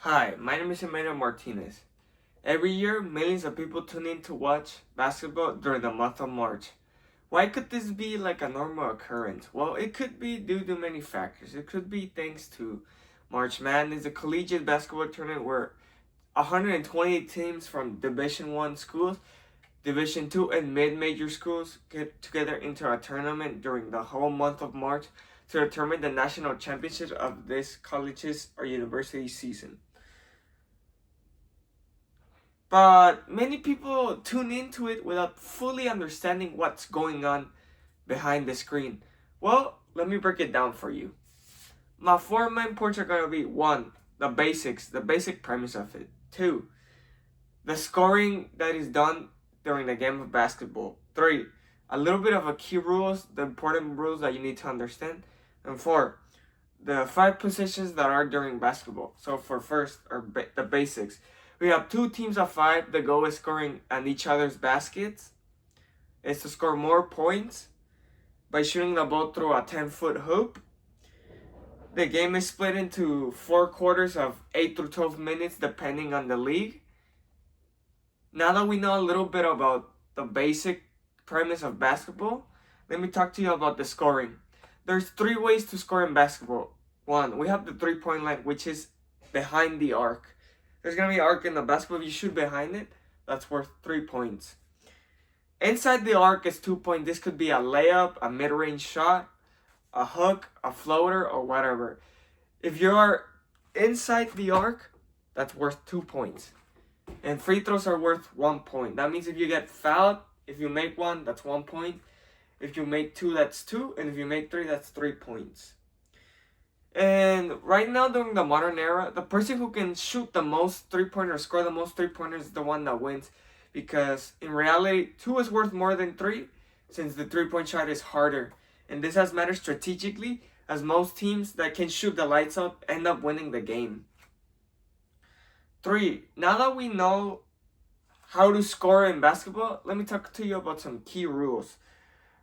Hi, my name is Emmanuel Martinez. Every year, millions of people tune in to watch basketball during the month of March. Why could this be like a normal occurrence? Well, it could be due to many factors. It could be thanks to March Madness, a collegiate basketball tournament where 128 teams from Division 1 schools, Division 2 and mid-major schools get together into a tournament during the whole month of March to determine the national championship of this college's or university season. But many people tune into it without fully understanding what's going on behind the screen. Well, let me break it down for you. My four main points are going to be 1. The basics, the basic premise of it. 2. The scoring that is done during the game of basketball. 3. A little bit of a key rules, the important rules that you need to understand. And 4. The 5 positions that are during basketball. So for first, the basics. We have 2 teams of 5. The goal is scoring on each other's baskets. It's to score more points by shooting the ball through a 10-foot hoop. The game is split into 4 quarters of 8 through 12 minutes depending on the league. Now that we know a little bit about the basic premise of basketball, let me talk to you about the scoring. There's 3 ways to score in basketball. 1, we have the 3-point line, which is behind the arc. There's going to be an arc in the basketball. If you shoot behind it, that's worth 3 points. Inside the arc is 2 points. This could be a layup, a mid-range shot, a hook, a floater, or whatever. If you are inside the arc, that's worth 2 points. And free throws are worth 1 point. That means if you get fouled, if you make 1, that's 1 point. If you make 2, that's 2. And if you make 3, that's 3 points. And right now, during the modern era, the person who can shoot the most 3-pointers, score the most 3-pointers, is the one that wins. Because in reality, 2 is worth more than 3, since the 3-point shot is harder. And this has mattered strategically, as most teams that can shoot the lights out end up winning the game. 3. Now that we know how to score in basketball, let me talk to you about some key rules.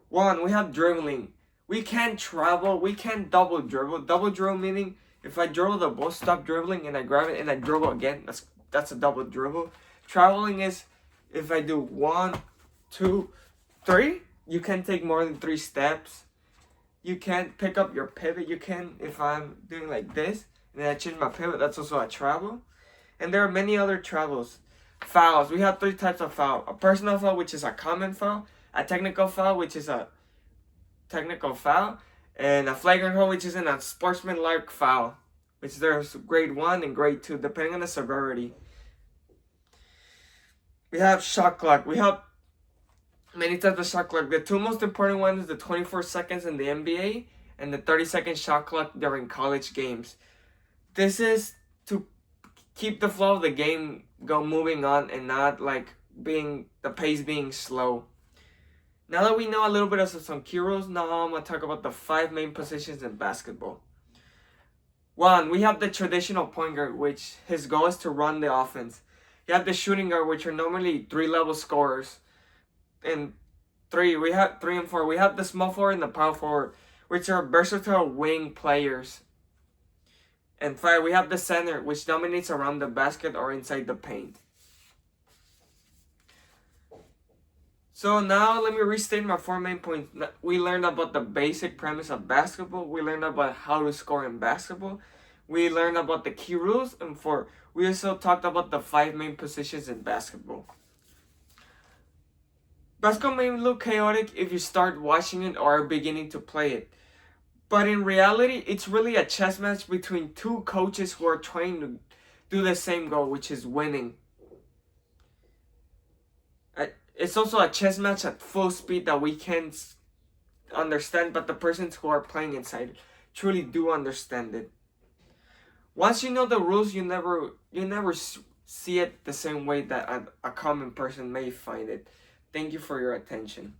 1, we have dribbling. We can't travel, we can't double dribble. Double dribble meaning if I dribble the ball, stop dribbling, and I grab it and I dribble again, that's a double dribble. Traveling is if I do 1, 2, 3, you can't take more than 3 steps. You can't pick up your pivot. You can if I'm doing like this and then I change my pivot, that's also a travel. And there are many other travels. Fouls, we have 3 types of foul. A personal foul, which is a common foul. A technical foul, which is a technical foul, and a flagrant foul, which is an unsportsmanlike foul, which there's grade 1 and grade 2, depending on the severity. We have shot clock. We have many types of shot clock. The 2 most important ones is the 24 seconds in the NBA and the 30-second shot clock during college games. This is to keep the flow of the game moving on and not like the pace being slow. Now that we know a little bit of some key rules, now I'm going to talk about the 5 main positions in basketball. 1, we have the traditional point guard, which his goal is to run the offense. You have the shooting guard, which are normally 3-level scorers. And 3, we have 3 and 4. We have the small forward and the power forward, which are versatile wing players. And 5, we have the center, which dominates around the basket or inside the paint. So now let me restate my 4 main points. We learned about the basic premise of basketball. We learned about how to score in basketball. We learned about the key rules. And 4, we also talked about the 5 main positions in basketball. Basketball may look chaotic if you start watching it or are beginning to play it. But in reality, it's really a chess match between 2 coaches who are trying to do the same goal, which is winning. It's also a chess match at full speed that we can't understand, but the persons who are playing inside truly do understand it. Once you know the rules, you never see it the same way that a common person may find it. Thank you for your attention.